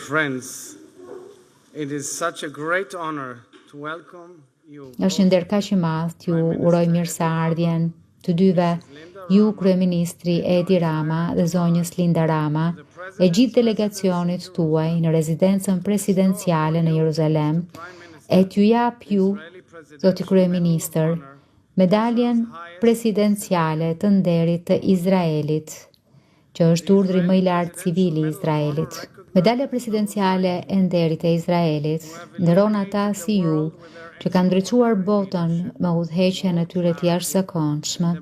friends, it is such a great honor to welcome you. Është një nder kaq i madh t'ju uroj mirëseardhjen të dyve, ju kryeministri Edi Rama dhe zonjës Linda Rama, e gjithë delegacionit tuaj në rezidencën presidenciale në Jeruzalem, e t'ju jap ju, zoti kryeministër, medaljen presidenciale të nderit të Izraelit, që është urdhri më i lartë civil i Izraelit. Medalja presidenciale e nderit e Izraelit nderon ata si ju që kanë ndriçuar botën me udhëheqjen e tyre të jashtëzakonshme,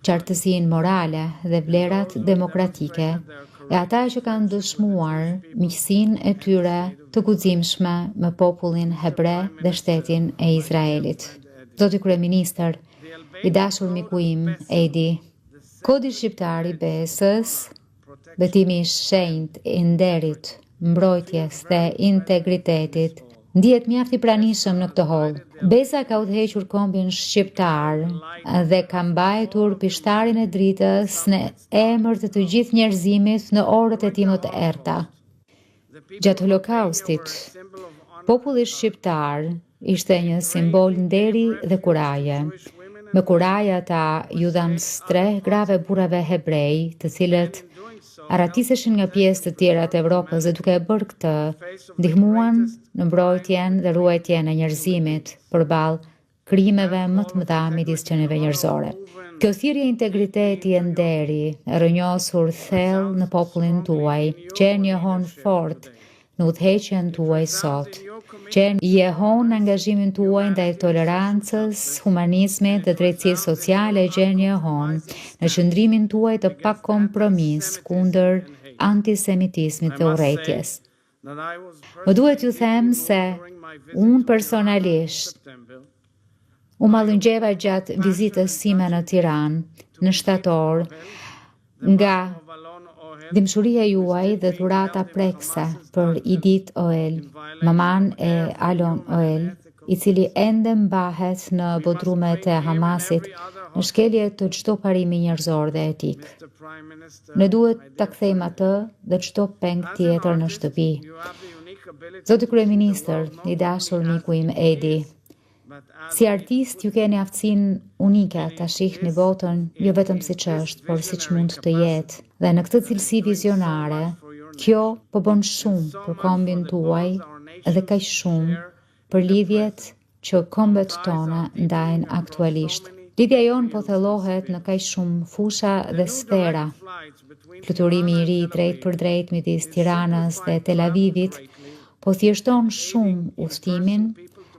qartësinë morale dhe vlerat demokratike, e ata që kanë dëshmuar miqësinë e tyre të guximshme me popullin hebre dhe shtetin e Izraelit. Zoti kryeministër, i dashur miku im Edi, Kodi shqiptar i besës, betimi i shenjtë i nderit, mbrojtjes dhe integritetit, ndihet mjaft i pranishëm në këtë holl. Besa ka udhëhequr kombin shqiptar dhe ka mbajtur pishtarin e dritës në emër të gjithë njerëzimit në orët e tij më të errta. Gjatë Holokaustit, populli shqiptar ishte një simbol nderi dhe kuraje. Me kuraje ata ju dhanë streh grave burrave hebrej, të cilët arratiseshin nga pjesë të tjera të Evropës dhe duke e bërë këtë, ndihmuan në mbrojtjen dhe ruajtjen e njerëzimit përballë krimeve më të mëdha midis qenieve njerëzore. Kjo thirrje integriteti e nderi e rrënjosur thellë në popullin tuaj, që e njohon fort në udhëheqjen tuaj sot, që i jehon angazhimin tuaj ndaj tolerancës, humanizmit dhe drejtësisë sociale, që e njohon në qëndrimin tuaj të pakompromis kundër antisemitizmit dhe urrëties. Më duhet ju them se unë personalisht u mallëngjeva gjatë vizitës sime në Tiranë në shtator nga dimshuria juaj dhe dhurata prekse për Idit Oel, maman e Alon Oel, i cili ende mbahet në bodrumet e Hamasit në shkelje të çdo parimi njerëzor dhe etik. Ne duhet ta kthejmë atë dhe çdo peng tjetër në shtëpi. Zoti kryeministër, i dashur miku im Edi, si artist ju keni aftësinë unike ta shihni botën jo vetëm siç është, por siç mund të jetë. Dhe në këtë cilësi vizionare, kjo po bën shumë për kombin tuaj dhe kaq shumë për lidhjet që kombet tona ndajnë aktualisht. Lidhja jonë po thellohet në kaq shumë fusha dhe sfera. Fluturimi i ri drejt për drejt midis Tiranës dhe Tel Avivit po thjeshton shumë udhëtimin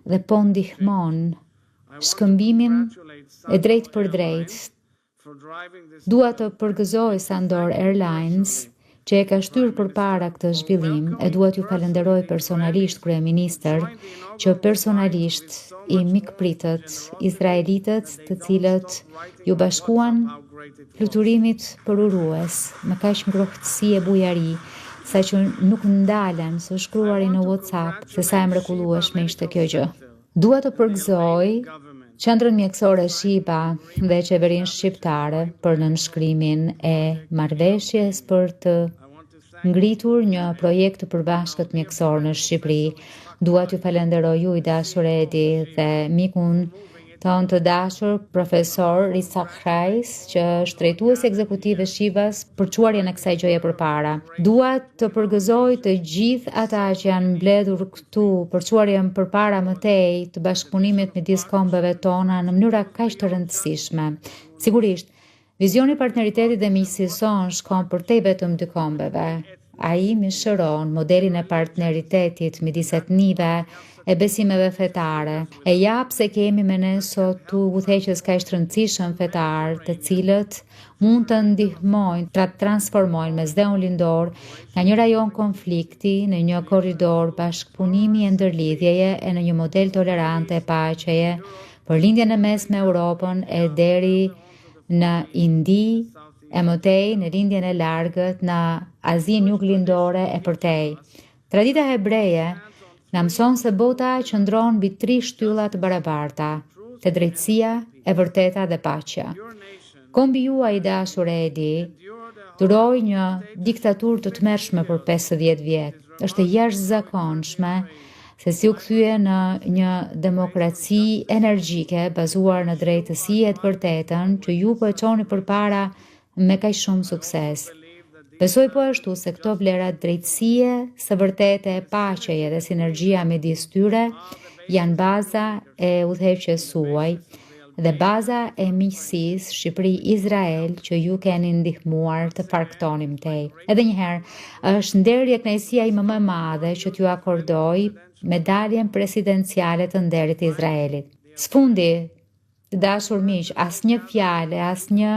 dhe po ndihmon shkëmbimin e drejt për drejt. Dua të përgëzoj Sandor Airlines që e ka shtyr përpara këtë zhvillim, e dua t'ju falenderoj personalisht kryeministër, që personalisht i mikpritët izraelitët të cilët ju bashkuan fluturimit përurues me kaq ngrohtësi e bujari, saqë nuk ndalen së shkruari në WhatsApp se sa e mrekullueshme ishte kjo gjë. Dua të përgëzoj Qendrën Mjekësore Shiba dhe Qeverinë Shqiptare për nënshkrimin e marrëveshjes për të ngritur një projekt të përbashkët mjekësor në Shqipëri. Dua t'ju falenderoj ju, i dashur Edi, dhe mikun ton të dashur profesor Risak Krais, që është drejtuesi ekzekutiv i Shibas për çuarjen e kësaj gjëje përpara. Dua të përgëzoj të gjithë ata që janë mbledhur këtu për çuarjen përpara mëtej të bashkëpunimit midis kombeve tona në mënyra kaq të rëndësishme. Sigurisht, vizioni i partneritetit dhe miqësisë son shkon përtej vetëm dy kombeve. Ai mishëron modelin e partneritetit midis etnive e besimeve fetare, e jap se kemi me ne sot tu udhëheqës kaq të rëndësishëm fetar, të cilët mund të ndihmojnë të transformojnë mesdheun lindor nga një rajon konflikti në një korridor bashkëpunimi e ndërlidhjeje e në një model tolerante e paqeje për lindjen e mesme Europën e deri në Indi, e mëtej në lindjen e largët në Azinë juglindore e përtej. Tradita hebreje na mëson se bota qëndron mbi 3 shtylla të barabarta, te drejtësia, e vërteta dhe paqja. Kombi juaj i dashur Edi duroi një diktaturë të tmerrshme për 50 vjet. është e jashtëzakonshme se si u kthye në një demokraci energjike bazuar në drejtësi e të vërtetën që ju po e çoni përpara me kaq shumë sukses. Besoj po ashtu se këto vlera drejtësie, së vërtete, paqeje dhe sinergjia midis tyre janë baza e udhëheqjes suaj dhe baza e miqësisë Shqipëri-Izrael që ju keni ndihmuar të farktonim tej. Edhe njëherë, është nderje kënaqësia ime më e madhe që t'ju akordoj medaljen presidenciale të nderit të Izraelit. Sfundi, të dashur miq, asnjë fjalë, asnjë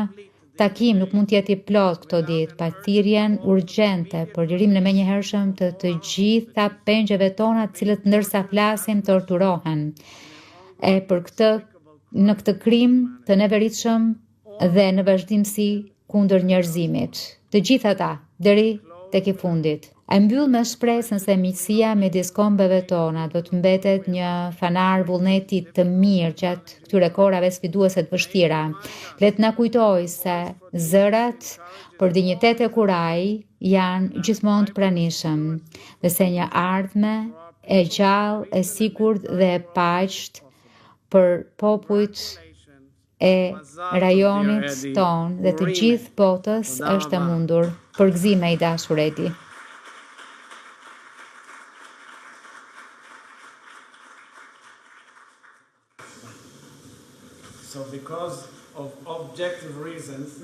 takim nuk mund t'jetë i plot këto ditë, pa thirrjen urgjente për lirimin e menjëhershëm të gjitha pengjeve tona, të cilët ndërsa flasim torturohen. E për këtë në këtë krim të neveritshëm dhe në vazhdimsi kundër njerëzimit. Të gjitha ata, deri tek i fundit. E mbyll me shpresën se miqësia midis kombeve tona do të mbetet një fanar vullneti të mirë gjatë këtyre kohërave sfiduese të vështira. Le të na kujtojë se zërat për dinjitet e kuraj janë gjithmonë të pranishëm, dhe se një ardhme e gjallë, e sigurt dhe e paqët për popujt e rajonit ton dhe të gjithë botës është e mundur. Përgëzime i dashur Edi. So because of objective reasons,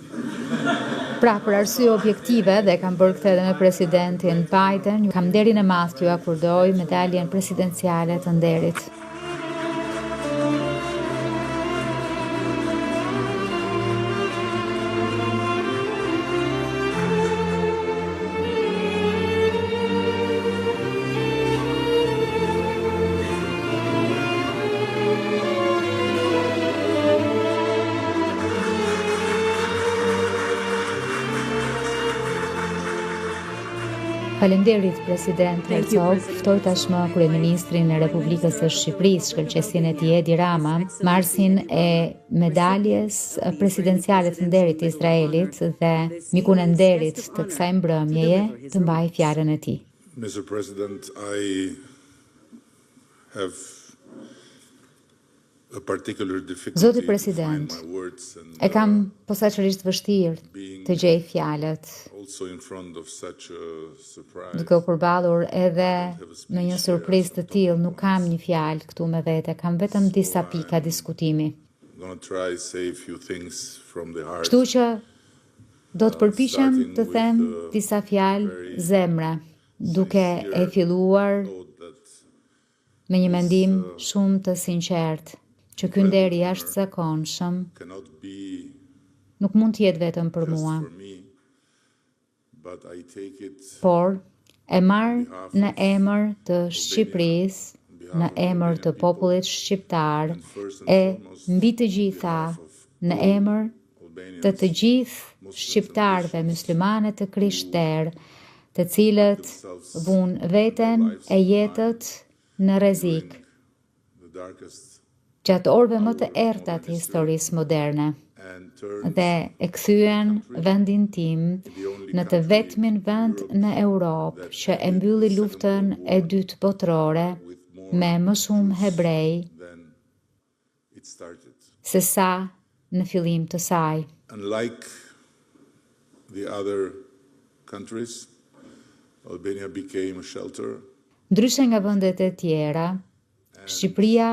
Pra, për arsye objektive, dhe kam bërë këtë edhe me presidentin Biden, kam nderin e madh t'ju akordoj medaljen presidenciale të nderit. Faleminderit president Herzog, ftoj tashmë kryeministrin e Republikës së Shqipërisë, shkëlqesin e tij Edi Rama, marrësin e medaljes presidenciale të nderit të Izraelit dhe mikun e nderit të kësaj mbrëmjeje të mbajë fjalën e tij. Mr. President, I have a particular difficulty Zoti to president, find my words and e kam posaçërisht vështirë të gjej fjalët, also in front of such a surprise. duke u përballur edhe në një surprizë të tillë, nuk kam një fjalë këtu me vete, kam vetëm disa pika diskutimi. I'm going to try say a few things from the heart. Kështu që do të përpiqem të them disa fjalë zemre, duke e filluar Thought that me një mendim shumë të sinqert, që ky nder i jashtëzakonshëm cannot be nuk mund të jetë vetëm për just mua, for me, but I take it por e marr në emër të Shqipërisë, në emër të popullit shqiptar, e mbi të gjitha në emër të të gjithë shqiptarëve muslimane të krishterë, të cilët vun veten e jetët në rrezik the darkest gjatë orëve më të errta të historisë moderne and turn dhe e kthyen vendin tim në të vetmin vend në Europë që e mbylli luftën e dytë botërore me më shumë hebrej then it started. se sa në fillim të saj. Unlike the other countries, Albania became a shelter. Ndryshe nga vendet e tjera, Shqipëria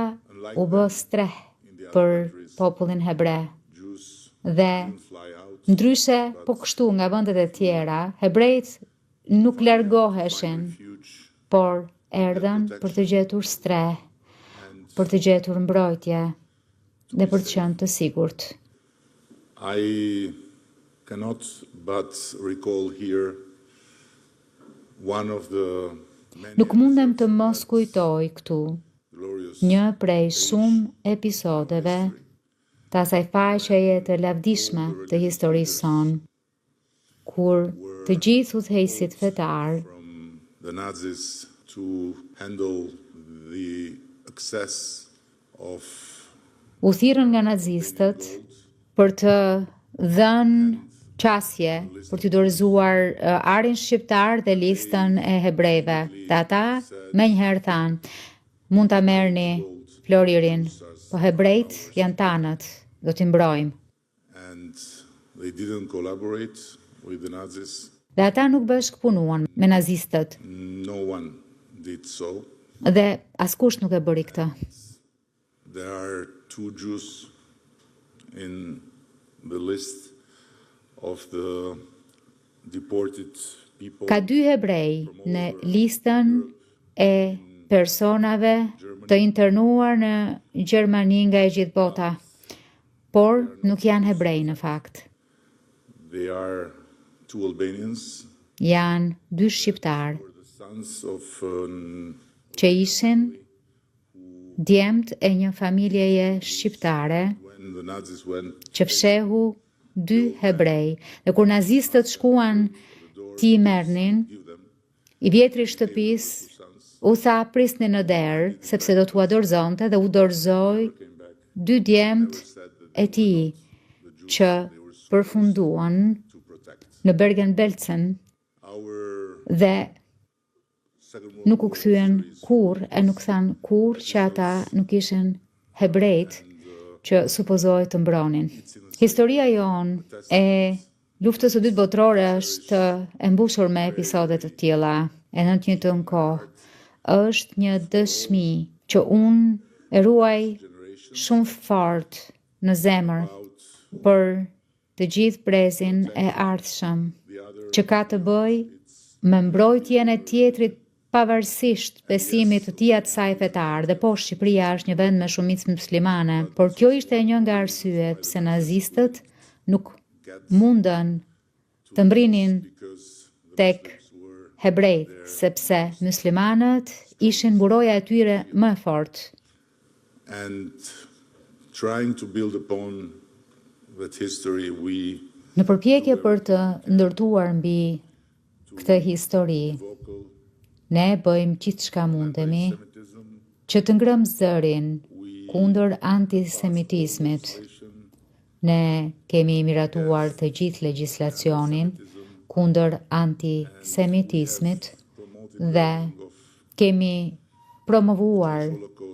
u bë streh për popullin hebre Jews dhe fly out. ndryshe po kështu nga vendet e tjera, hebrejt nuk largoheshin, Huge por erdhen për të gjetur streh, për të gjetur mbrojtje dhe për të qenë të sigurt. I cannot but recall here one of the many Nuk mundem të mos kujtoj këtu glorious një prej shumë episodeve të asaj faqeje të lavdishme të historisë sonë, kur të gjithë udhëheqësit fetar from the Nazis to handle the access of u thirrën nga nazistët për të dhënë qasje për të dorëzuar arin shqiptar dhe listën e hebrejve. Dhe ata me njëherë thanë, mund ta merrni Floririn, po hebrejt janë tanët, do t'i mbrojmë. And they didn't collaborate with the Nazis. Dhe ata nuk bashkëpunuan me nazistët. No one did so. Dhe askush nuk e bëri këtë. There are 2 Jews in the list of the deported people. Ka 2 hebrej në listën e personave të internuar në Gjermani nga e gjithë bota, por nuk janë hebrej në fakt. They are 2 Albanians, Janë 2 shqiptar the sons of që ishin djemt e një familjeje shqiptare when the Nazis went që fshehu 2 hebrej. Dhe kur nazistët shkuan ti merrnin, i vjetri shtëpis u tha prisni në derë, sepse do t'u dorëzonte dhe u dorëzoi 2 djemt e tij që përfunduan në Bergen-Belsen our dhe Second World nuk u kthyen kur e nuk than kur që ata nuk ishin hebrejt që supozohet të mbronin. Historia jonë e luftës së dytë botërore është e mbushur me episode të tilla, e në të njëjtën kohë është një dëshmi që unë e ruaj shumë fort në zemër për të gjithë brezin e ardhshëm, që ka të bëj me mbrojtjen e tjetrit pavarësisht besimit të tij saj fetar. Dhe po, Shqipëria është një vend me shumicë muslimane, por kjo ishte një nga arsyet pse nazistët nuk mundën të mbrinin tek hebrejt, sepse muslimanët ishin buroja e tyre më e fortë. and trying to build upon that history we Në përpjekje për të ndërtuar mbi këtë histori, vocal ne bëjmë gjithçka mundemi që të ngrëmë zërin kundër antisemitizmit. Ne kemi miratuar të gjithë legjislacionin kundër antisemitizmit dhe kemi promovuar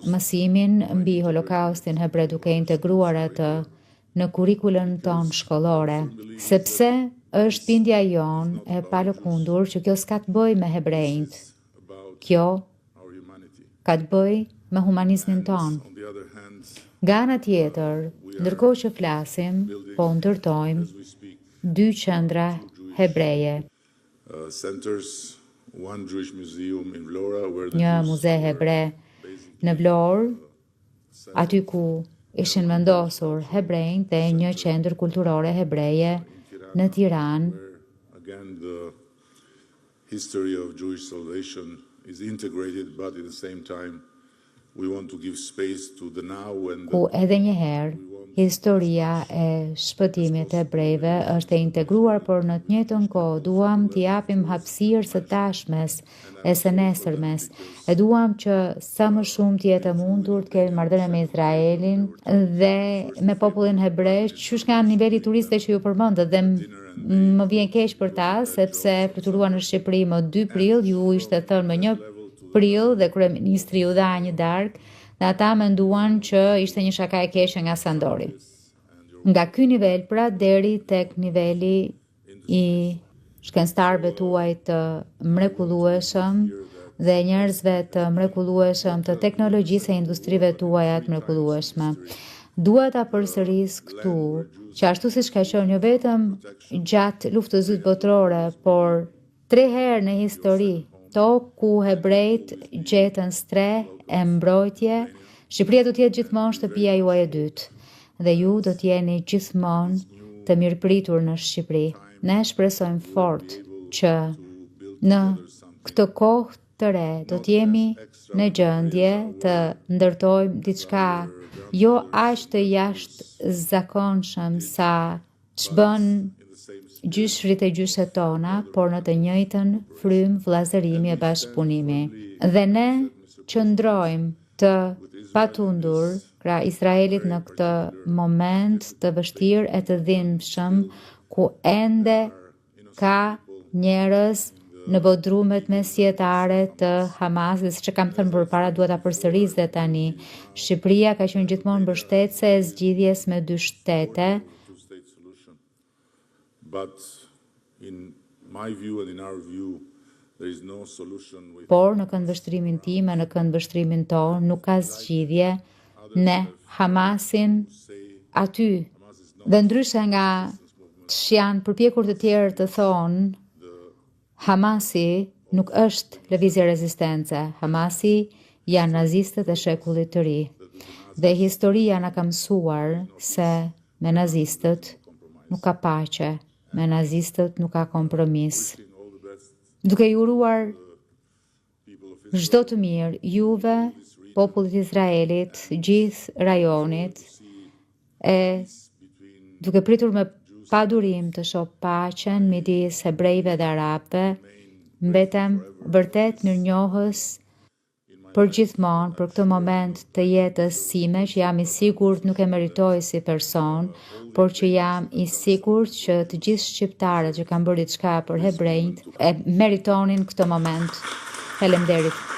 mësimin mbi Holokaustin hebre duke integruar atë në kurikulën tonë shkollore, sepse është bindja jonë e palëkundur që kjo s'ka të bëj me hebrejt. about Kjo our humanity. ka të bëj me humanizmin tonë. On the other hand, Nga ana tjetër, ndërkohë që flasim, po ndërtojmë we speak 2 qendra hebreje, centers, one Jewish museum in Vlora where the një Jews muze hebre në Vlorë, aty ku ishin vendosur hebrejt dhe një qendër kulturore hebreje në Tiranë, again the history of Jewish salvation is integrated, but at the same time we want to give space to the now and ku edhe një herë historia e shpëtimit e hebrejve është e integruar, por në të njëjtën kohë duam t'i japim hapësirë së tashmes e së nesërmes. E duam që sa më shumë të jetë e mundur të kemi marrëdhënie me Izraelin dhe me popullin hebrej, qysh nga niveli turiste që ju përmendët, dhe më vjen keq për ta, sepse fluturuan në Shqipëri më 2 prill, ju ishte thënë më 1 prill dhe kryeministri ju dha një darkë, dhe ata menduan që ishte një shaka e keqe nga Sandori. Nga ky nivel pra deri tek niveli i shkencëtarëve tuaj të mrekullueshëm dhe njerëzve të mrekullueshëm të teknologjisë e industrive tuaja të mrekullueshme. Dua ta përsëris këtu që ashtu siç ka qenë jo vetëm gjatë luftës së dytë botërore, por 3 herë në histori, tokë ku hebrejt gjetën streh e mbrojtje, Shqipëria do të jetë gjithmonë shtëpia juaj e dytë dhe ju do të jeni gjithmonë të mirëpritur në Shqipëri. Ne shpresojmë fort që në këtë kohë të re do të jemi në gjendje të ndërtojmë diçka jo aq të jashtëzakonshëm sa ç'bën gjyshrit e gjyshet tona, por në të njëjtën frymë vllazërimi e bashkëpunimi. Dhe ne qëndrojmë të patundur krah Izraelit në këtë moment të vështirë e të dhimbshëm ku ende ka njerëz në bodrumet mesjetare të Hamasit, që kam thënë përpara, duhet ta përsëris dhe tani. Shqipëria ka qenë gjithmonë mbështetëse e zgjidhjes me 2 shtete. Two-state solution. But in my view and in our view, there is no solution with Por në këndvështrimin tim e në këndvështrimin tonë nuk ka zgjidhje ne Hamasin aty. Dhe ndryshe nga janë përpjekur të tjerë të thonë, Hamasi nuk është lëvizje rezistence. Hamasi janë nazistët e shekullit të ri. Dhe historia na ka mësuar se me nazistët nuk ka paqe, me nazistët nuk ka kompromis. Duke ju uruar çdo të mirë, juve, popullit Izraelit, gjithë rajonit, e duke pritur me padurim të shoh paqen midis hebrejve dhe arabëve, mbetem vërtet mirënjohës për gjithmonë për këtë moment të jetës sime, që jam i sigurt nuk e meritoj si person, por që jam i sigurt që të gjithë shqiptarët që kanë bërë diçka për hebrejt e meritonin këtë moment. Faleminderit.